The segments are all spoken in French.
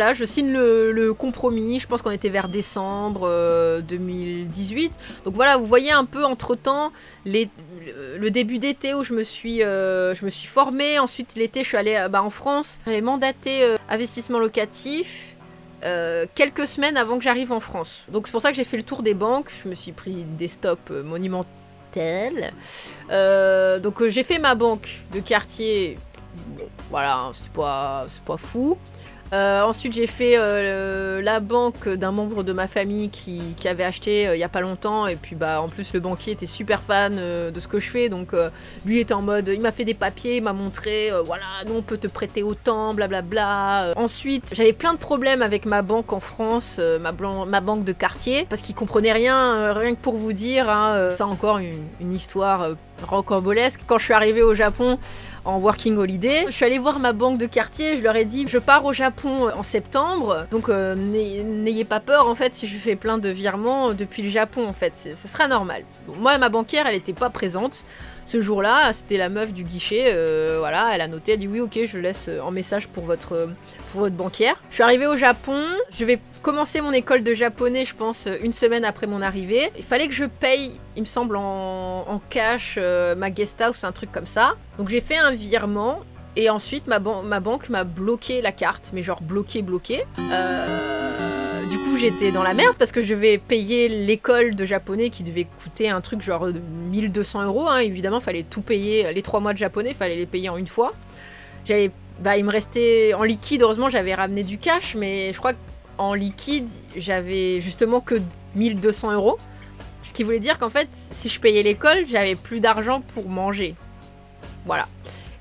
voilà, je signe le compromis. Je pense qu'on était vers décembre 2018. Donc voilà, vous voyez un peu entre-temps le début d'été où je me suis formée. Ensuite, l'été, je suis allée en France. J'avais mandaté investissement locatif quelques semaines avant que j'arrive en France. Donc c'est pour ça que j'ai fait le tour des banques. Je me suis pris des stops monumentaux. Donc j'ai fait ma banque de quartier. Bon, voilà, c'est pas fou. Ensuite, j'ai fait la banque d'un membre de ma famille qui avait acheté il y a pas longtemps. Et puis, en plus, le banquier était super fan de ce que je fais. Donc, lui était en mode, il m'a fait des papiers, il m'a montré, voilà, nous on peut te prêter autant, blablabla. Ensuite, j'avais plein de problèmes avec ma banque en France, ma banque de quartier, parce qu'ils comprenaient rien, rien que pour vous dire. Hein, c'est encore une histoire rocambolesque. Quand je suis arrivée au Japon, en working holiday, je suis allée voir ma banque de quartier, je leur ai dit je pars au Japon en septembre, donc n'ayez pas peur en fait si je fais plein de virements depuis le Japon en fait, ce sera normal. Bon, moi ma banquière elle était pas présente ce jour-là, c'était la meuf du guichet, voilà, elle a noté, elle a dit oui ok je laisse en message pour votre banquière. Je suis arrivée au Japon, je vais commencer mon école de japonais je pense une semaine après mon arrivée. Il fallait que je paye, il me semble en cash, ma guest house, un truc comme ça. Donc j'ai fait un virement et ensuite ma banque m'a bloqué la carte, mais genre bloqué. Du coup j'étais dans la merde parce que je vais payer l'école de japonais qui devait coûter un truc genre 1200 €, hein, évidemment fallait tout payer, les 3 mois de japonais fallait les payer en une fois. Il me restait en liquide, heureusement j'avais ramené du cash, mais je crois qu'en liquide j'avais justement que 1200 €. Ce qui voulait dire qu'en fait, si je payais l'école, j'avais plus d'argent pour manger. Voilà.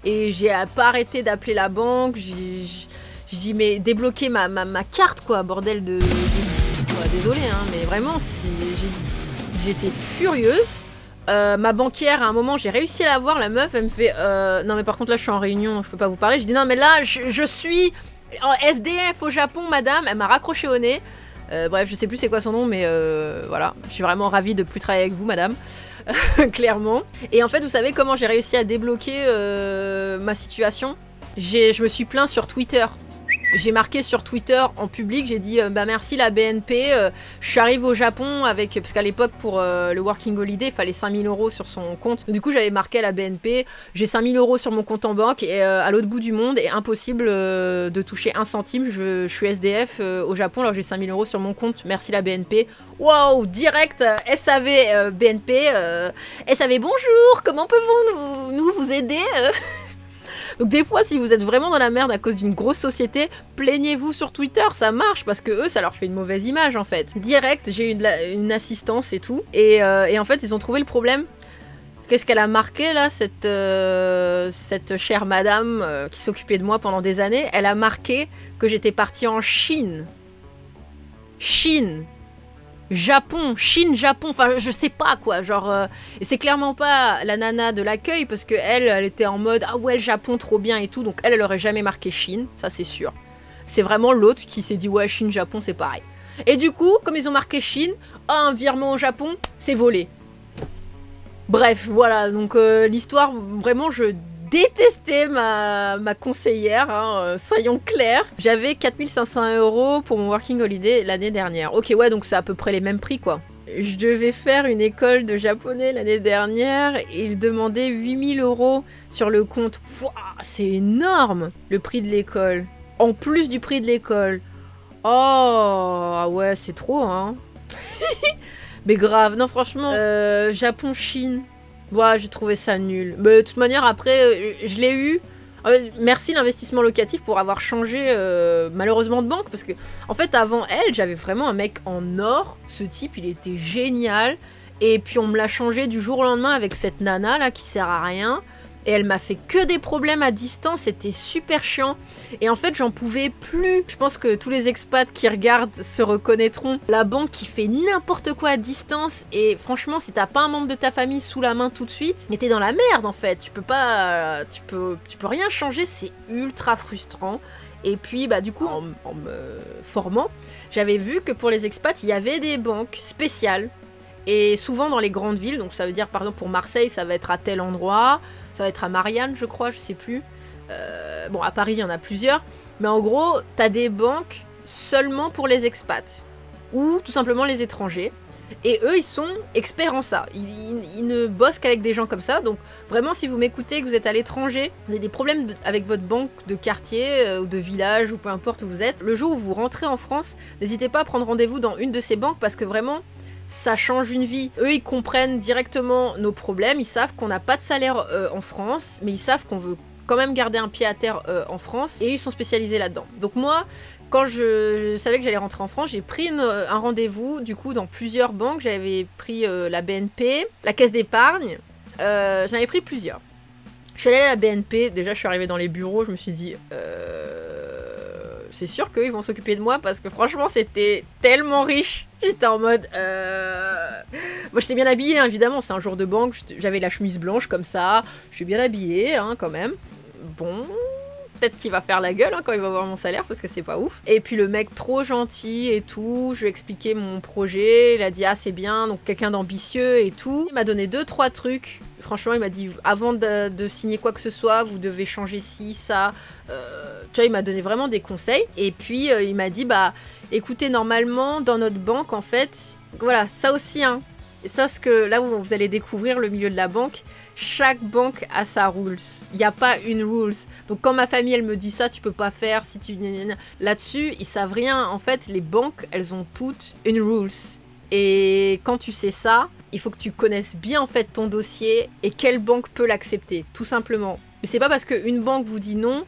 Et j'ai pas arrêté d'appeler la banque. J'ai dit, mais débloquez ma carte, quoi, bordel de... Ouais, désolé, hein, mais vraiment, j'étais furieuse. Ma banquière, à un moment, j'ai réussi à la voir. La meuf, elle me fait, non, mais par contre, là, je suis en réunion, donc je peux pas vous parler. Je dis, non, mais là, je suis en SDF au Japon, madame. Elle m'a raccroché au nez. Bref, je sais plus c'est quoi son nom, mais voilà. Je suis vraiment ravie de plus travailler avec vous, madame. Clairement. Et en fait, vous savez comment j'ai réussi à débloquer ma situation? Je me suis plaint sur Twitter. J'ai marqué sur Twitter en public, j'ai dit merci la BNP, je suis arrivée au Japon avec, parce qu'à l'époque pour le working holiday il fallait 5000 € sur son compte, du coup j'avais marqué à la BNP, j'ai 5000 € sur mon compte en banque et à l'autre bout du monde et impossible de toucher un centime, je suis SDF au Japon alors que j'ai 5000 € sur mon compte, merci la BNP. Waouh, direct SAV BNP, SAV bonjour, comment pouvons-nous vous aider Donc des fois, si vous êtes vraiment dans la merde à cause d'une grosse société, plaignez-vous sur Twitter, ça marche, parce que eux, ça leur fait une mauvaise image en fait. Direct, j'ai eu une assistance et tout, et en fait, ils ont trouvé le problème. Qu'est-ce qu'elle a marqué là, cette chère madame qui s'occupait de moi pendant des années? Elle a marqué que j'étais partie en Chine. Chine. Japon, Chine, Japon, enfin je sais pas quoi, genre et c'est clairement pas la nana de l'accueil parce que elle était en mode ah ouais le Japon trop bien et tout, donc elle aurait jamais marqué Chine, ça c'est sûr. C'est vraiment l'autre qui s'est dit ouais Chine, Japon c'est pareil. Et du coup, comme ils ont marqué Chine, un virement au Japon, c'est volé. Bref, voilà, donc l'histoire, vraiment je détestais ma conseillère, hein, soyons clairs. J'avais 4500 € pour mon working holiday l'année dernière. Ok, ouais, donc c'est à peu près les mêmes prix, quoi. Je devais faire une école de japonais l'année dernière et il demandait 8000 € sur le compte. C'est énorme, le prix de l'école. En plus du prix de l'école. Oh, ouais, c'est trop, hein. Mais grave, non, franchement, Japon, Chine... Ouais, j'ai trouvé ça nul. Mais de toute manière, après, je l'ai eu. Merci l'investissement locatif pour avoir changé malheureusement de banque. Parce que, en fait, avant elle, j'avais vraiment un mec en or. Ce type, il était génial. Et puis, on me l'a changé du jour au lendemain avec cette nana là qui sert à rien. Et elle m'a fait que des problèmes à distance, c'était super chiant. Et en fait, j'en pouvais plus. Je pense que tous les expats qui regardent se reconnaîtront. La banque qui fait n'importe quoi à distance. Et franchement, si t'as pas un membre de ta famille sous la main tout de suite, mais t'es dans la merde en fait. Tu peux pas... Tu peux rien changer, c'est ultra frustrant. Et puis, bah du coup, en me formant, j'avais vu que pour les expats, il y avait des banques spéciales. Et souvent dans les grandes villes, donc ça veut dire par exemple pour Marseille, ça va être à tel endroit, ça va être à Marianne je crois, je sais plus. Bon à Paris il y en a plusieurs, mais en gros t'as des banques seulement pour les expats ou tout simplement les étrangers. Et eux, ils sont experts en ça. Ils ne bossent qu'avec des gens comme ça. Donc vraiment, si vous m'écoutez, que vous êtes à l'étranger, vous avez des problèmes avec votre banque de quartier ou de village ou peu importe où vous êtes, le jour où vous rentrez en France, n'hésitez pas à prendre rendez-vous dans une de ces banques parce que vraiment, ça change une vie. Eux, ils comprennent directement nos problèmes. Ils savent qu'on n'a pas de salaire en France, mais ils savent qu'on veut quand même garder un pied à terre en France et ils sont spécialisés là-dedans. Donc moi, quand je savais que j'allais rentrer en France, j'ai pris un rendez-vous du coup dans plusieurs banques. J'avais pris la BNP, la Caisse d'épargne, j'en avais pris plusieurs. Je suis allée à la BNP, déjà je suis arrivée dans les bureaux, je me suis dit c'est sûr qu'ils vont s'occuper de moi parce que franchement c'était tellement riche. J'étais en mode moi j'étais bien habillée hein, évidemment, c'est un jour de banque, j'avais la chemise blanche comme ça, je suis bien habillée hein, quand même. Bon, peut-être qu'il va faire la gueule hein, quand il va voir mon salaire parce que c'est pas ouf. Et puis le mec trop gentil et tout, je lui ai expliqué mon projet, il a dit ah c'est bien, donc quelqu'un d'ambitieux et tout. Il m'a donné 2-3 trucs, franchement il m'a dit avant de signer quoi que ce soit, vous devez changer ci, ça. Tu vois, il m'a donné vraiment des conseils. Et puis il m'a dit bah écoutez normalement dans notre banque en fait, voilà ça aussi hein. Et ça c'est que là où vous allez découvrir le milieu de la banque. Chaque banque a sa rules. Il n'y a pas une rules. Donc quand ma famille elle me dit ça, tu peux pas faire si tu là-dessus, ils savent rien. En fait, les banques, elles ont toutes une rules. Et quand tu sais ça, il faut que tu connaisses bien en fait ton dossier et quelle banque peut l'accepter, tout simplement. Mais c'est pas parce qu'une banque vous dit non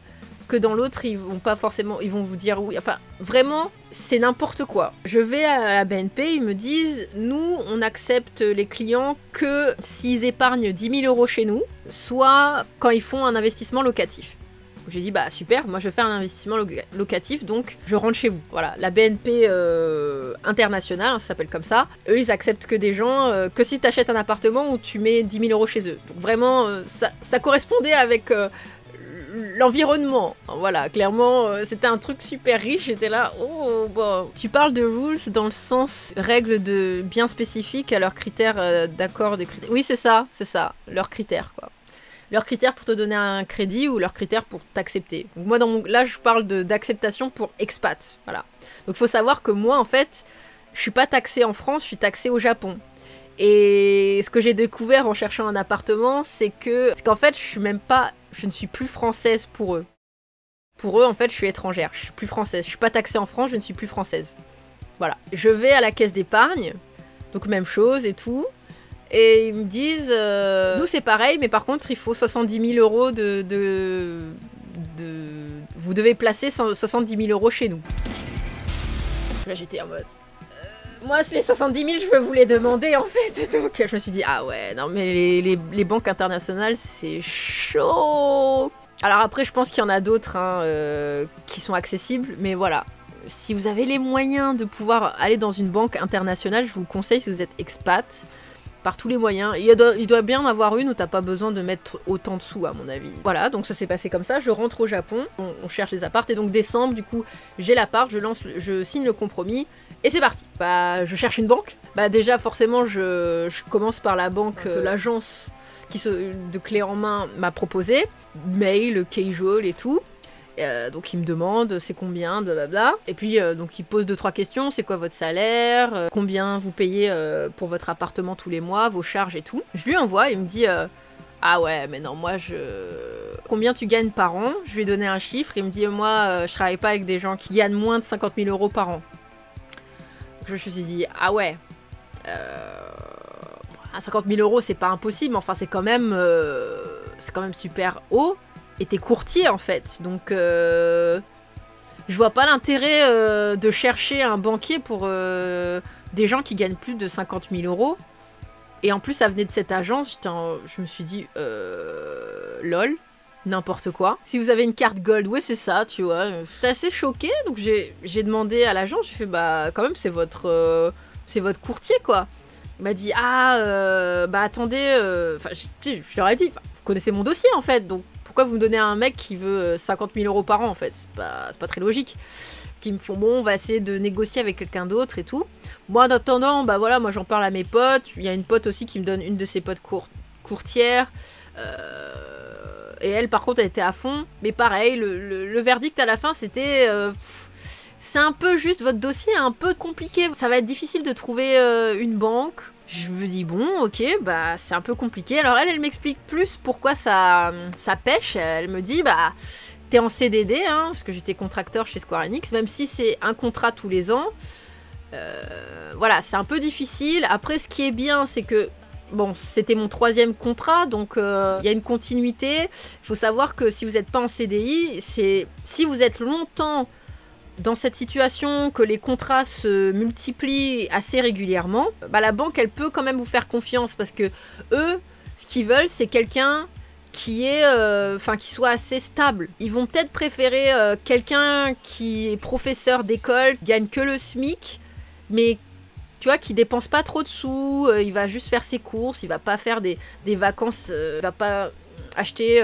que dans l'autre ils vont pas forcément, ils vont vous dire oui. Enfin, vraiment, c'est n'importe quoi. Je vais à la BNP, ils me disent nous, on accepte les clients que s'ils épargnent 10 000 € chez nous, soit quand ils font un investissement locatif. J'ai dit bah super, moi je fais un investissement locatif, donc je rentre chez vous. Voilà, la BNP internationale, hein, ça s'appelle comme ça. Eux, ils acceptent que des gens, que si tu achètes un appartement où tu mets 10 000 € chez eux. Donc vraiment, ça correspondait avec l'environnement. Voilà, clairement, c'était un truc super riche. J'étais là, oh bon. Tu parles de rules dans le sens règles de bien spécifiques à leurs critères d'accord de critères. Oui, c'est ça, leurs critères quoi. Leurs critères pour te donner un crédit ou leurs critères pour t'accepter. Donc moi, là, je parle d'acceptation pour expat. Voilà. Donc il faut savoir que moi, en fait, je suis pas taxée en France, je suis taxée au Japon. Et ce que j'ai découvert en cherchant un appartement, c'est qu'en fait, je ne suis plus française pour eux. Pour eux, en fait, je suis étrangère. Je suis plus française. Je suis pas taxée en France, je ne suis plus française. Voilà. Je vais à la caisse d'épargne, donc même chose et tout. Et ils me disent, nous c'est pareil, mais par contre il faut 70 000 € vous devez placer 70 000 € chez nous. Là j'étais en mode, moi c'est les 70 000 je veux vous les demander en fait. Donc je me suis dit, ah ouais, non mais les banques internationales c'est chaud. Alors après je pense qu'il y en a d'autres hein, qui sont accessibles, mais voilà. Si vous avez les moyens de pouvoir aller dans une banque internationale, je vous le conseille si vous êtes expat. Par tous les moyens. Il doit bien en avoir une où t'as pas besoin de mettre autant de sous à mon avis. Voilà, donc ça s'est passé comme ça. Je rentre au Japon, on cherche les apparts et donc décembre, du coup, j'ai l'appart, je signe le compromis et c'est parti. Bah, je cherche une banque. Bah déjà, forcément, je commence par la banque, l'agence de clé en main m'a proposé. Mail, casual et tout. Donc il me demande c'est combien, blablabla. Et puis donc il pose 2-3 questions, c'est quoi votre salaire, combien vous payez pour votre appartement tous les mois, vos charges et tout. Je lui envoie, il me dit ah ouais mais non moi combien tu gagnes par an. Je lui ai donné un chiffre, il me dit moi je travaille pas avec des gens qui gagnent moins de 50 000 € par an. Donc, je me suis dit ah ouais 50 000 € c'est pas impossible, enfin c'est quand même super haut. Et t'es courtier en fait, donc je vois pas l'intérêt de chercher un banquier pour des gens qui gagnent plus de 50 000 €. Et en plus ça venait de cette agence, je me suis dit lol, n'importe quoi. Si vous avez une carte gold, ouais c'est ça, tu vois. J'étais assez choquée, donc j'ai demandé à l'agence, j'ai fait bah quand même c'est votre courtier quoi. Il m'a dit ah bah attendez, enfin je leur ai dit, vous connaissez mon dossier en fait, donc pourquoi vous me donnez un mec qui veut 50 000 € par an en fait, c'est pas très logique. Qui me font bon on va essayer de négocier avec quelqu'un d'autre et tout. Moi en attendant bah voilà moi j'en parle à mes potes, il y a une pote aussi qui me donne une de ses potes courtières. Et elle par contre elle était à fond, mais pareil le verdict à la fin c'était c'est un peu juste, votre dossier est un peu compliqué. Ça va être difficile de trouver une banque. Je me dis, bon, ok, bah c'est un peu compliqué. Alors elle m'explique plus pourquoi ça pêche. Elle me dit, bah t'es en CDD, hein, parce que j'étais contracteur chez Square Enix, même si c'est un contrat tous les ans. Voilà, c'est un peu difficile. Après, ce qui est bien, c'est que bon, c'était mon 3e contrat, donc il y a une continuité. Il faut savoir que si vous n'êtes pas en CDI, si vous êtes longtemps dans cette situation, que les contrats se multiplient assez régulièrement, bah, la banque, elle peut quand même vous faire confiance, parce que eux, ce qu'ils veulent, c'est quelqu'un qui soit assez stable. Ils vont peut-être préférer quelqu'un qui est professeur d'école, gagne que le SMIC, mais tu vois, qui dépense pas trop de sous, il va juste faire ses courses, il va pas faire des vacances, il va pas acheter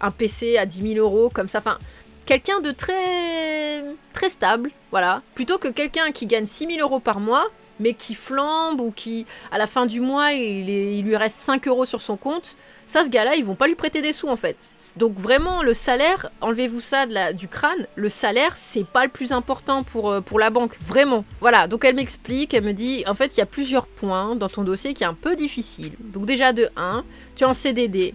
un PC à 10 000 € comme ça. Enfin, quelqu'un de très, très stable, voilà. Plutôt que quelqu'un qui gagne 6 000 € par mois, mais qui flambe ou qui, à la fin du mois, il lui reste 5 € sur son compte. Ça, ce gars-là, ils vont pas lui prêter des sous, en fait. Donc vraiment, le salaire, enlevez-vous ça du crâne, le salaire, c'est pas le plus important pour la banque, vraiment. Voilà, donc elle m'explique, elle me dit, en fait, il y a plusieurs points dans ton dossier qui est un peu difficile. Donc déjà, de 1, tu es en CDD.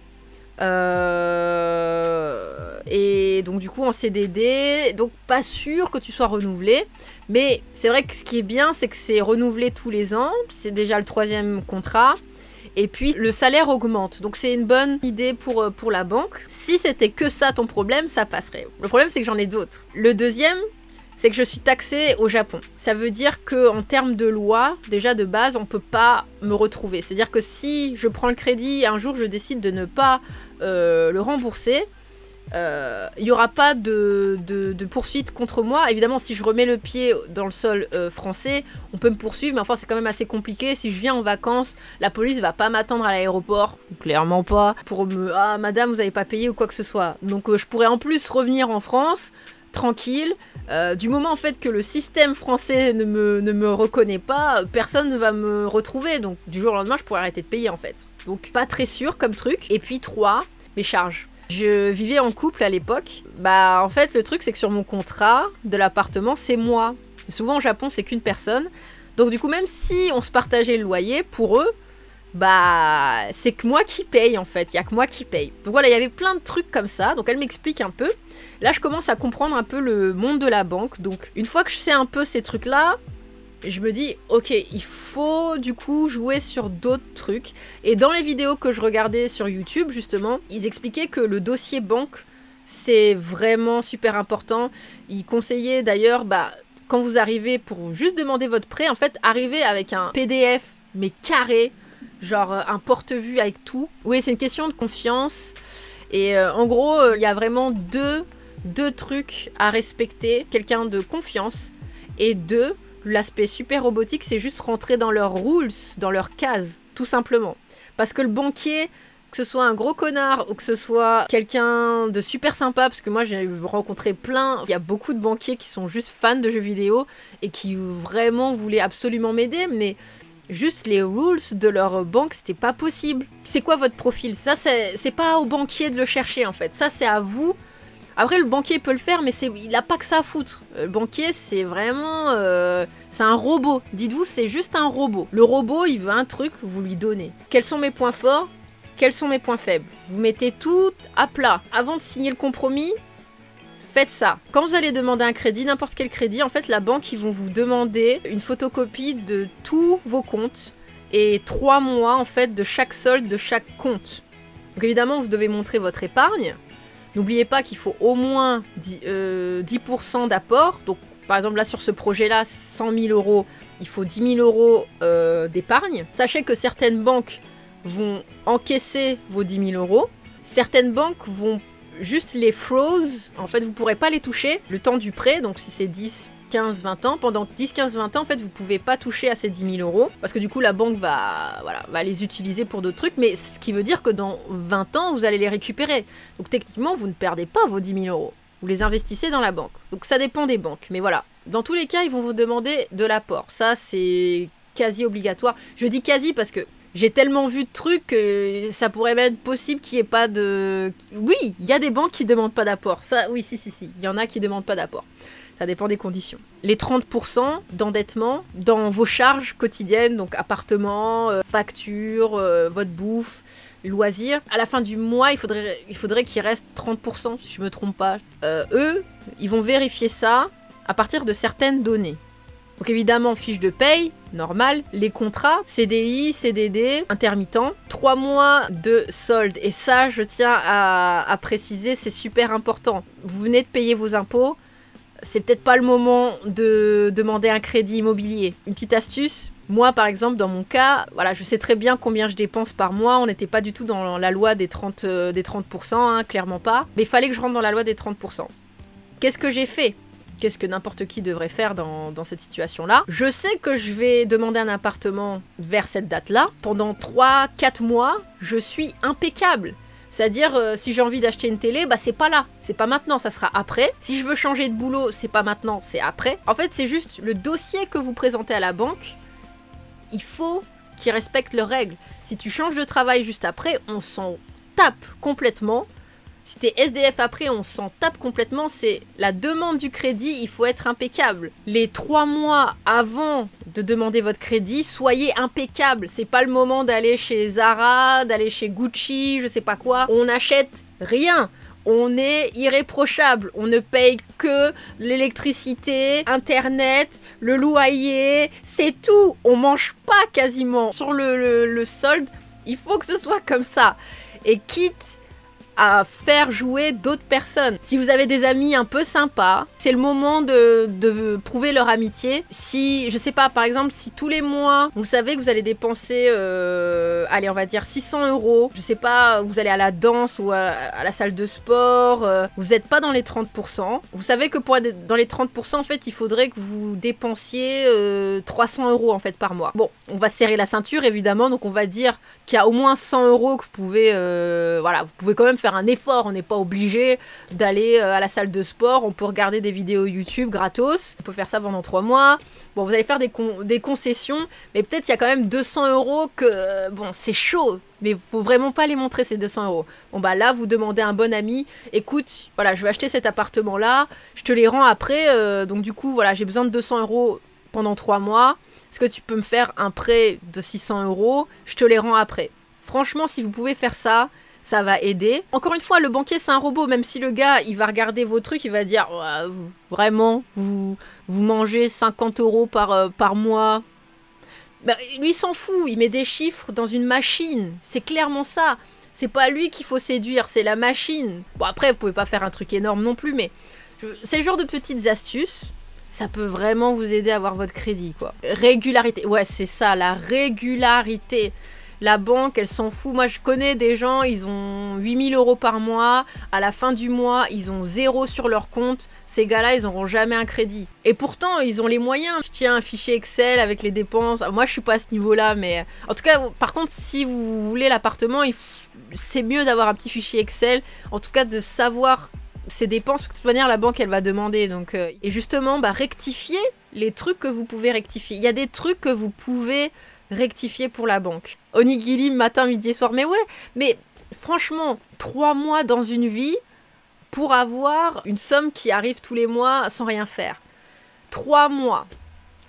Et donc du coup en CDD, donc pas sûr que tu sois renouvelé, mais c'est vrai que ce qui est bien, c'est que c'est renouvelé tous les ans, c'est déjà le 3e contrat, et puis le salaire augmente, donc c'est une bonne idée pour la banque. Si c'était que ça ton problème, ça passerait. Le problème, c'est que j'en ai d'autres. Le deuxième, c'est que je suis taxée au Japon. Ça veut dire que en termes de loi, déjà de base, on peut pas me retrouver. C'est-à-dire que si je prends le crédit, un jour je décide de ne pas le rembourser, il n'y aura pas de poursuite contre moi. Évidemment, si je remets le pied dans le sol français, on peut me poursuivre, mais enfin c'est quand même assez compliqué. Si je viens en vacances, la police va pas m'attendre à l'aéroport, clairement pas, pour me « Ah madame, vous avez pas payé » ou quoi que ce soit. Donc je pourrais en plus revenir en France, tranquille. Du moment en fait que le système français ne me reconnaît pas, personne ne va me retrouver. Donc du jour au lendemain, je pourrais arrêter de payer en fait. Donc pas très sûr comme truc. Et puis 3, mes charges. Je vivais en couple à l'époque. Bah en fait le truc c'est que sur mon contrat de l'appartement c'est moi. Souvent au Japon c'est qu'une personne. Donc du coup même si on se partageait le loyer, pour eux, bah c'est que moi qui paye en fait. Il y a que moi qui paye. Donc voilà, il y avait plein de trucs comme ça. Donc elle m'explique un peu. Là je commence à comprendre un peu le monde de la banque. Donc une fois que je sais un peu ces trucs là, je me dis, ok, il faut du coup jouer sur d'autres trucs. Et dans les vidéos que je regardais sur YouTube, justement, ils expliquaient que le dossier banque, c'est vraiment super important. Ils conseillaient d'ailleurs, bah, quand vous arrivez pour juste demander votre prêt, en fait, arrivez avec un PDF, mais carré, genre un porte-vue avec tout. Oui, c'est une question de confiance. Et en gros, il y a vraiment deux trucs à respecter. Quelqu'un de confiance et l'aspect super robotique, c'est juste rentrer dans leurs rules, dans leurs cases, tout simplement. Parce que le banquier, que ce soit un gros connard ou que ce soit quelqu'un de super sympa, parce que moi j'ai rencontré plein, il y a beaucoup de banquiers qui sont juste fans de jeux vidéo et qui vraiment voulaient absolument m'aider, mais juste les rules de leur banque, c'était pas possible. C'est quoi votre profil? Ça, c'est pas au banquier de le chercher en fait, ça c'est à vous. Après, le banquier peut le faire, mais il n'a pas que ça à foutre. Le banquier, c'est vraiment... c'est un robot. Dites-vous, c'est juste un robot. Le robot, il veut un truc, vous lui donnez. Quels sont mes points forts? Quels sont mes points faibles? Vous mettez tout à plat. Avant de signer le compromis, faites ça. Quand vous allez demander un crédit, n'importe quel crédit, en fait, la banque, ils vont vous demander une photocopie de tous vos comptes et 3 mois, en fait, de chaque solde de chaque compte. Donc évidemment, vous devez montrer votre épargne. N'oubliez pas qu'il faut au moins 10% d'apport. Donc, par exemple, là, sur ce projet-là, 100 000 €, il faut 10 000 € d'épargne. Sachez que certaines banques vont encaisser vos 10 000 €. Certaines banques vont juste les froze. En fait, vous ne pourrez pas les toucher le temps du prêt. Donc, si c'est 10, 15, 20 ans, pendant 10, 15, 20 ans, en fait, vous ne pouvez pas toucher à ces 10 000 €. Parce que du coup, la banque va les utiliser pour d'autres trucs. Mais ce qui veut dire que dans 20 ans, vous allez les récupérer. Donc techniquement, vous ne perdez pas vos 10 000 €. Vous les investissez dans la banque. Donc ça dépend des banques. Mais voilà. Dans tous les cas, ils vont vous demander de l'apport. Ça, c'est quasi obligatoire. Je dis quasi parce que j'ai tellement vu de trucs que ça pourrait même être possible qu'il n'y ait pas de... Oui, il y a des banques qui ne demandent pas d'apport. Ça, oui, si. Il y en a qui ne demandent pas d'apport. Ça dépend des conditions. Les 30% d'endettement dans vos charges quotidiennes, donc appartement, facture, votre bouffe, loisirs. À la fin du mois, il faudrait qu'il reste 30%, si je me trompe pas. Eux, ils vont vérifier ça à partir de certaines données. Donc évidemment, fiche de paye, normal. Les contrats, CDI, CDD, intermittent. 3 mois de solde. Et ça, je tiens à préciser, c'est super important. Vous venez de payer vos impôts. C'est peut-être pas le moment de demander un crédit immobilier. Une petite astuce, moi par exemple dans mon cas, voilà, je sais très bien combien je dépense par mois, on n'était pas du tout dans la loi des 30%, hein, clairement pas, mais il fallait que je rentre dans la loi des 30%. Qu'est-ce que j'ai fait ? Qu'est-ce que n'importe qui devrait faire dans cette situation-là ? Je sais que je vais demander un appartement vers cette date-là. Pendant 3-4 mois, je suis impeccable. C'est-à-dire, si j'ai envie d'acheter une télé, bah c'est pas là, c'est pas maintenant, ça sera après. Si je veux changer de boulot, c'est pas maintenant, c'est après. En fait, c'est juste le dossier que vous présentez à la banque, il faut qu'il respecte leurs règles. Si tu changes de travail juste après, on s'en tape complètement. Si t'es SDF après, on s'en tape complètement. C'est la demande du crédit, il faut être impeccable. Les 3 mois avant de demander votre crédit, soyez impeccable. C'est pas le moment d'aller chez Zara, d'aller chez Gucci, je sais pas quoi. On n'achète rien. On est irréprochable. On ne paye que l'électricité, Internet, le loyer. C'est tout. On mange pas quasiment. Sur le solde, il faut que ce soit comme ça. Et quitte à faire jouer d'autres personnes. Si vous avez des amis un peu sympas, c'est le moment de prouver leur amitié. Si, je sais pas, par exemple, si tous les mois, vous savez que vous allez dépenser, allez, on va dire 600 €, je sais pas, vous allez à la danse ou à la salle de sport, vous n'êtes pas dans les 30%. Vous savez que pour être dans les 30%, en fait, il faudrait que vous dépensiez 300 € en fait par mois. Bon, on va serrer la ceinture, évidemment, donc on va dire qu'il y a au moins 100 € que vous pouvez, voilà, vous pouvez quand même faire un effort, on n'est pas obligé d'aller à la salle de sport, on peut regarder des vidéos YouTube gratos, on peut faire ça pendant 3 mois. Bon, vous allez faire des concessions, mais peut-être il y a quand même 200 € que, bon, c'est chaud, mais faut vraiment pas les montrer ces 200 €. Bon bah là, vous demandez à un bon ami, écoute, voilà, je vais acheter cet appartement-là, je te les rends après, donc du coup, voilà, j'ai besoin de 200 € pendant 3 mois, est-ce que tu peux me faire un prêt de 600 €, je te les rends après. Franchement, si vous pouvez faire ça, ça va aider. Encore une fois, le banquier, c'est un robot. Même si le gars, il va regarder vos trucs, il va dire vraiment, vous mangez 50 € par mois. Ben, lui, il s'en fout. Il met des chiffres dans une machine. C'est clairement ça. C'est pas lui qu'il faut séduire, c'est la machine. Bon, après, vous pouvez pas faire un truc énorme non plus, mais c'est le genre de petites astuces. Ça peut vraiment vous aider à avoir votre crédit, quoi. Régularité. Ouais, c'est ça, la régularité. La banque, elle s'en fout. Moi, je connais des gens, ils ont 8000 € par mois. À la fin du mois, ils ont 0 sur leur compte. Ces gars-là, ils n'auront jamais un crédit. Et pourtant, ils ont les moyens. Je tiens un fichier Excel avec les dépenses. Moi, je suis pas à ce niveau-là, mais... En tout cas, par contre, si vous voulez l'appartement, c'est mieux d'avoir un petit fichier Excel. En tout cas, de savoir ses dépenses. De toute manière, la banque, elle va demander. Donc, et justement, rectifier les trucs que vous pouvez rectifier. Il y a des trucs que vous pouvez rectifier pour la banque. Onigiri matin, midi et soir. Mais ouais, mais franchement, 3 mois dans une vie pour avoir une somme qui arrive tous les mois sans rien faire. 3 mois.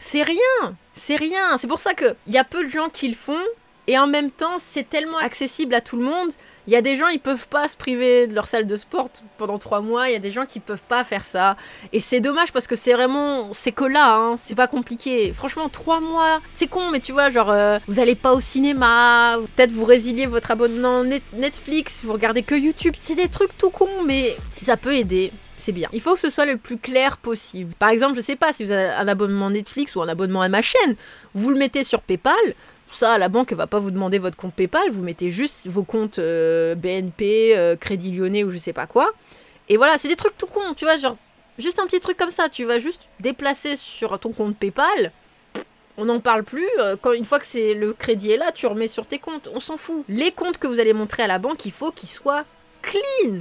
C'est rien. C'est rien. C'est pour ça qu'il y a peu de gens qui le font et en même temps, c'est tellement accessible à tout le monde. Il y a des gens, ils peuvent pas se priver de leur salle de sport pendant 3 mois. Il y a des gens qui peuvent pas faire ça. Et c'est dommage parce que c'est vraiment... C'est que là, hein. C'est pas compliqué. Franchement, 3 mois, c'est con, mais tu vois, genre, vous allez pas au cinéma. Peut-être vous résiliez votre abonnement Netflix. Vous regardez que YouTube. C'est des trucs tout cons, mais si ça peut aider, c'est bien. Il faut que ce soit le plus clair possible. Par exemple, je sais pas, si vous avez un abonnement Netflix ou un abonnement à ma chaîne, vous le mettez sur PayPal. Ça, la banque ne va pas vous demander votre compte PayPal, vous mettez juste vos comptes BNP, Crédit Lyonnais ou je sais pas quoi. Et voilà, c'est des trucs tout cons, tu vois, genre, juste un petit truc comme ça, tu vas juste déplacer sur ton compte PayPal, on n'en parle plus, une fois que le crédit est là, tu remets sur tes comptes, on s'en fout. Les comptes que vous allez montrer à la banque, il faut qu'ils soient clean.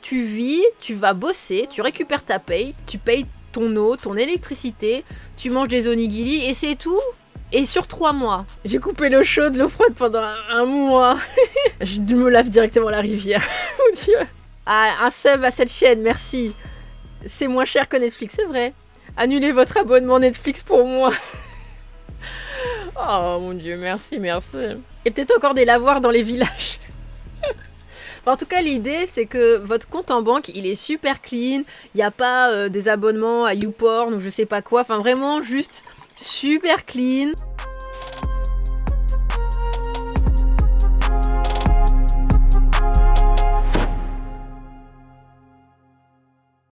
Tu vis, tu vas bosser, tu récupères ta paye, tu payes ton eau, ton électricité, tu manges des onigiri et c'est tout. Et sur 3 mois, j'ai coupé l'eau chaude, l'eau froide pendant un mois. Je me lave directement à la rivière. Mon Dieu. Ah, un sub à cette chaîne, merci. C'est moins cher que Netflix, c'est vrai. Annulez votre abonnement Netflix pour moi. Oh mon dieu, merci, merci. Et peut-être encore des lavoirs dans les villages. Enfin, en tout cas, l'idée, c'est que votre compte en banque, il est super clean. Il n'y a pas des abonnements à YouPorn ou je sais pas quoi. Enfin, vraiment, juste super clean.